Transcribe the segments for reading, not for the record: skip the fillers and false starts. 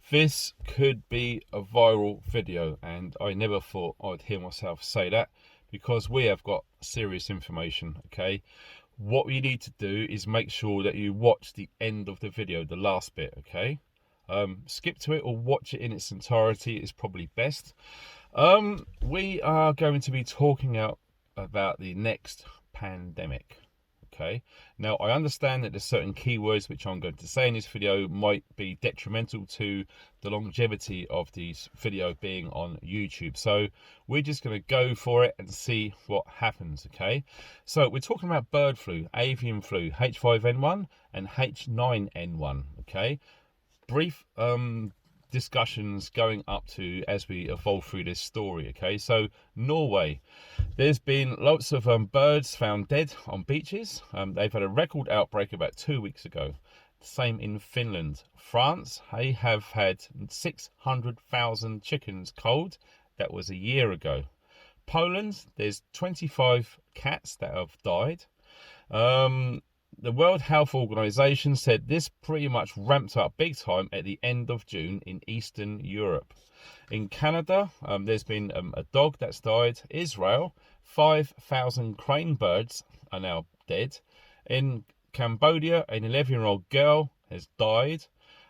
This could be a viral video, and I never thought I'd hear myself say that because we have got serious information. Okay, what you need to do is make sure that you watch the end of the video, the last bit. Okay, skip to it or watch it in its entirety is probably best. We are going to be talking about the next pandemic. Okay, now I understand that there's certain keywords which I'm going to say in this video might be detrimental to the longevity of this video being on YouTube, so we're just going to go for it and see what happens. Okay, so we're talking about bird flu, avian flu, H5N1 and H9N1. Okay, brief discussions going up to as we evolve through this story. Okay, so Norway, there's been lots of birds found dead on beaches. They've had a record outbreak about 2 weeks ago. Same in Finland. France, they have had 600,000 chickens culled. That was a year ago. Poland, there's 25 cats that have died. The World Health Organization said this pretty much ramped up big time at the end of June in Eastern Europe. In Canada, there's been a dog that's died. Israel, 5,000 crane birds are now dead. In Cambodia, an 11-year-old girl has died.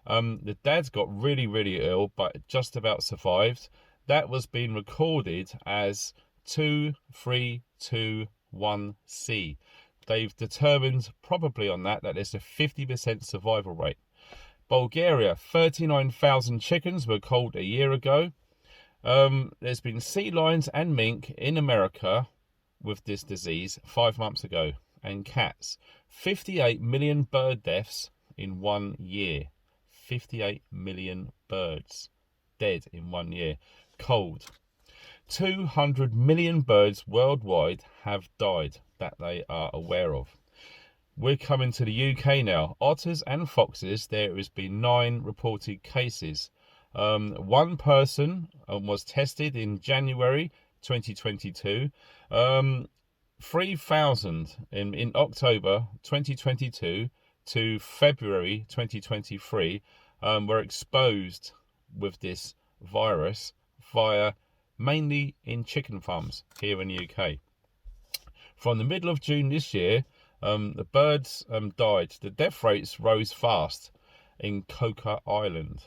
The dad's got really ill, but just about survived. That was being recorded as 2321C. They've determined probably on that there's a 50% survival rate. Bulgaria, 39,000 chickens were culled a year ago. There's been sea lions and mink in America with this disease 5 months ago. And cats, 58 million bird deaths in 1 year. 58 million birds dead in 1 year. Culled. 200 million birds worldwide have died that they are aware of. We're coming to the UK now. Otters and foxes, there has been 9 reported cases. One person was tested in January 2022. 3,000 in October 2022 to February 2023 were exposed with this virus via mainly in chicken farms here in the UK. From the middle of June this year, the birds died. The death rates rose fast in Coca Island.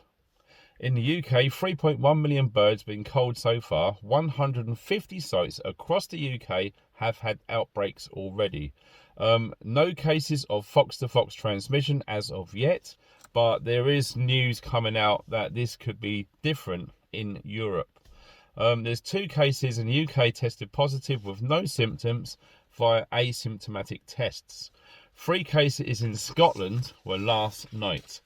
In the UK, 3.1 million birds been culled so far. 150 sites across the UK have had outbreaks already. No cases of fox-to-fox transmission as of yet, but there is news coming out that this could be different in Europe. There's 2 cases in the UK tested positive with no symptoms via asymptomatic tests. 3 cases in Scotland were last night.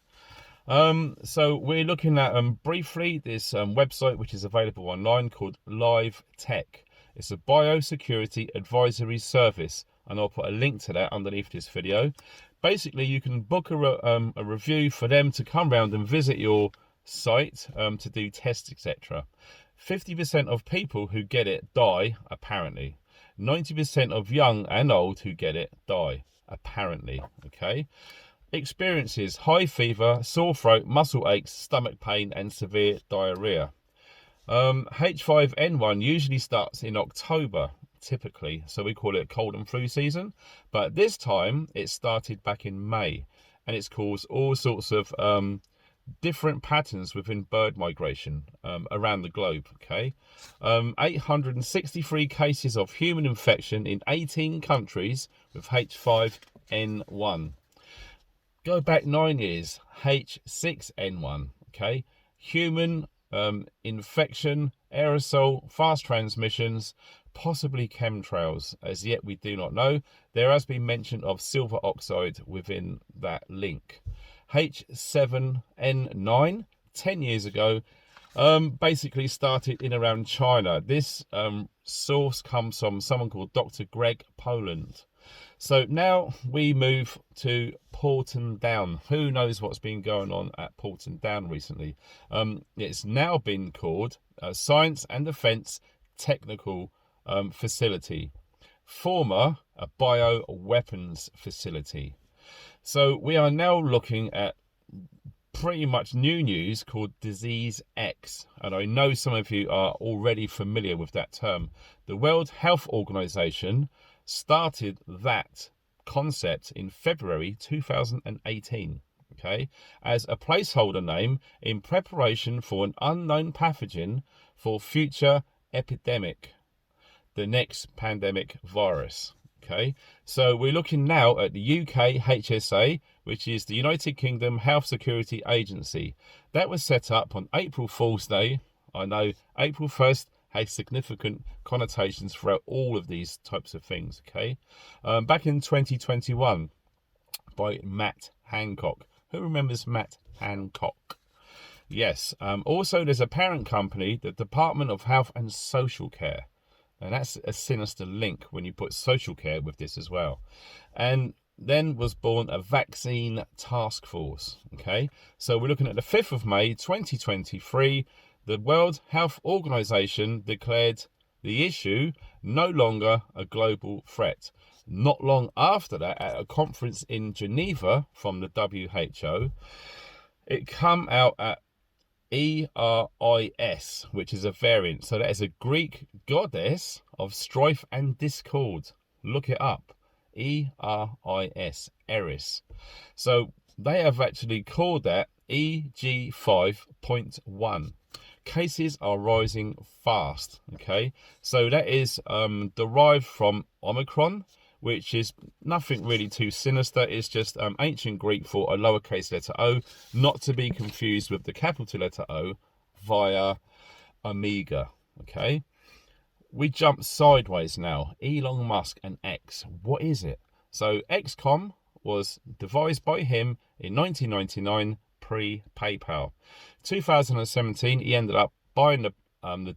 So we're looking at briefly this website which is available online called Live Tech. It's a biosecurity advisory service, and I'll put a link to that underneath this video. Basically, you can book a review for them to come round and visit your site to do tests, etc. 50% of people who get it die, apparently. 90% of young and old who get it die, apparently. Okay. Experiences: high fever, sore throat, muscle aches, stomach pain, and severe diarrhea. H5N1 usually starts in October, typically, so we call it cold and flu season. But this time it started back in May, and it's caused all sorts of different patterns within bird migration around the globe. Okay, 863 cases of human infection in 18 countries with H5N1. Go back 9 years, H6N1. Okay, human infection, aerosol, fast transmissions, possibly chemtrails. As yet we do not know. There has been mention of silver oxide within that link. H7N9, 10 years ago, basically started in around China. This source comes from someone called Dr. Greg Poland. So now we move to Porton Down. Who knows what's been going on at Porton Down recently? It's now been called a Science and Defence Technical Facility, former a bioweapons facility. So we are now looking at pretty much new news called Disease X, and I know some of you are already familiar with that term. The World Health Organization started that concept in February 2018, okay, as a placeholder name in preparation for an unknown pathogen for future epidemic, the next pandemic virus. Okay, so we're looking now at the UK HSA, which is the United Kingdom Health Security Agency. That was set up on April Fool's Day. I know April 1st has significant connotations throughout all of these types of things. Okay, back in 2021 by Matt Hancock. Who remembers Matt Hancock? Yes. Also, there's a parent company, the Department of Health and Social Care. And that's a sinister link when you put social care with this as well. And then was born a vaccine task force. Okay, so we're looking at the 5th of May 2023. The World Health Organization declared the issue no longer a global threat. Not long after that, at a conference in Geneva from the WHO, it come out at ERIS, which is a variant. So that is a Greek goddess of strife and discord. Look it up. ERIS, Eris. So they have actually called that EG5.1. Cases are rising fast. Okay, so that is derived from Omicron, which is nothing really too sinister. It's just ancient Greek for a lowercase letter o, not to be confused with the capital letter O via Omega. Okay, we jump sideways now. Elon Musk and X. What is it? So XCOM was devised by him in 1999, pre-PayPal. 2017, he ended up buying the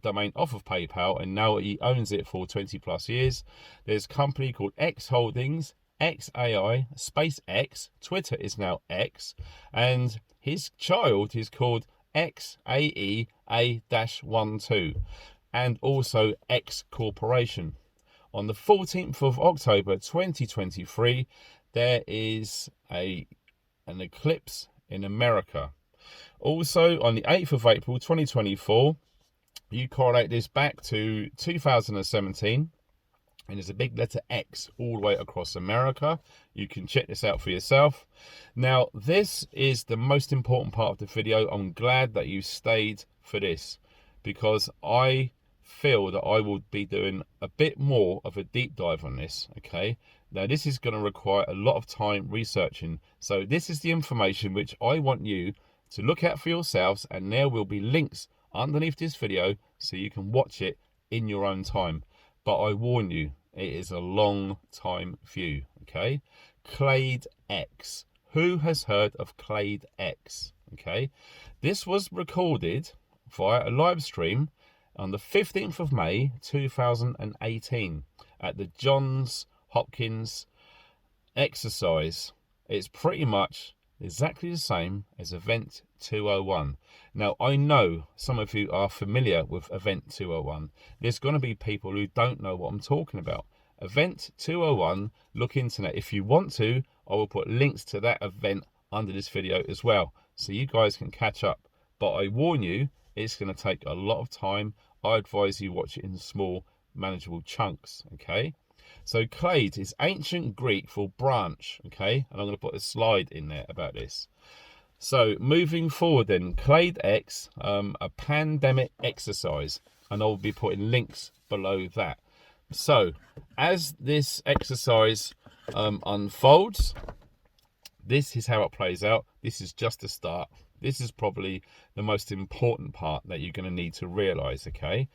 domain off of PayPal, and now he owns it for 20 plus years. There's a company called X Holdings, XAI, SpaceX, Twitter is now X, and his child is called XAEA-12, and also X Corporation. On the 14th of October 2023, there is an eclipse in America. Also, on the 8th of April 2024, you correlate this back to 2017, and there's a big letter X all the way across America. You can check this out for yourself. Now, this is the most important part of the video. I'm glad that you stayed for this, because I feel that I will be doing a bit more of a deep dive on this. Okay, now this is going to require a lot of time researching, so this is the information which I want you to look at for yourselves, and there will be links underneath this video so you can watch it in your own time. But I warn you, it is a long time view. Okay, Clade X. Who has heard of Clade X? Okay, this was recorded via a live stream on the 15th of May 2018 at the Johns Hopkins exercise. It's pretty much exactly the same as Event 201. Now, I know some of you are familiar with Event 201. There's going to be people who don't know what I'm talking about. Event 201, look into that. If you want to, I will put links to that event under this video as well, so you guys can catch up. But I warn you, it's going to take a lot of time. I advise you watch it in small, manageable chunks. Okay, so Clade is ancient Greek for branch. Okay, and I'm going to put a slide in there about this. So moving forward then, Clade X, a pandemic exercise, and I'll be putting links below that. So as this exercise unfolds, this is how it plays out. This is just a start. This is probably the most important part that you're going to need to realize. Okay,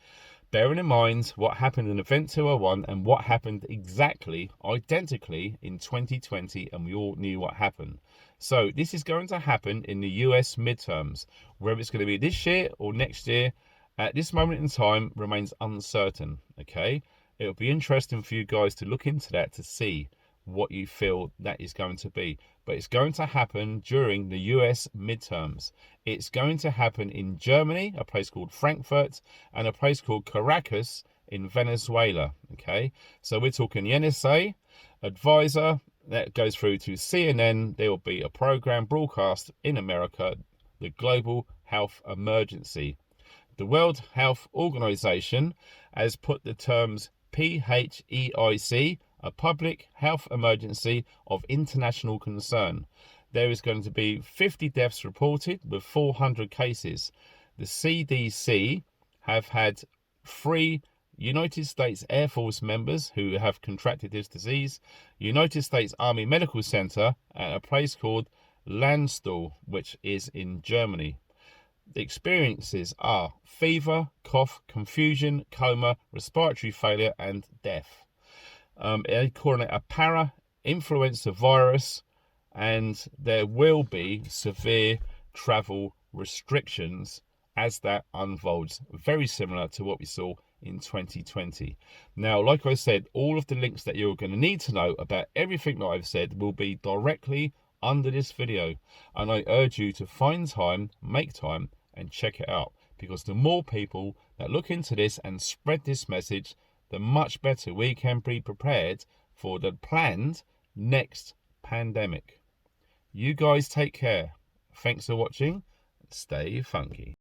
bearing in mind what happened in Event 201 and what happened exactly identically in 2020, and we all knew what happened. So this is going to happen in the US midterms. Whether it's going to be this year or next year, at this moment in time, remains uncertain. Okay, it'll be interesting for you guys to look into that to see what you feel that is going to be. But it's going to happen during the US midterms. It's going to happen in Germany, a place called Frankfurt, and a place called Caracas in Venezuela. Okay, so we're talking the NSA advisor that goes through to CNN. There will be a program broadcast in America the global health emergency. The World Health Organization has put the terms PHEIC, a public health emergency of international concern. There is going to be 50 deaths reported with 400 cases. The CDC have had 3 United States Air Force members who have contracted this disease, United States Army Medical Center at a place called Landstuhl, which is in Germany. The experiences are fever, cough, confusion, coma, respiratory failure, and death. They're calling it a para-influenza virus, and there will be severe travel restrictions as that unfolds, very similar to what we saw in 2020. Now, like I said, all of the links that you're going to need to know about everything that I've said will be directly under this video, and I urge you to find time, make time, and check it out, because the more people that look into this and spread this message, the much better we can be prepared for the planned next pandemic. You guys take care. Thanks for watching. Stay funky.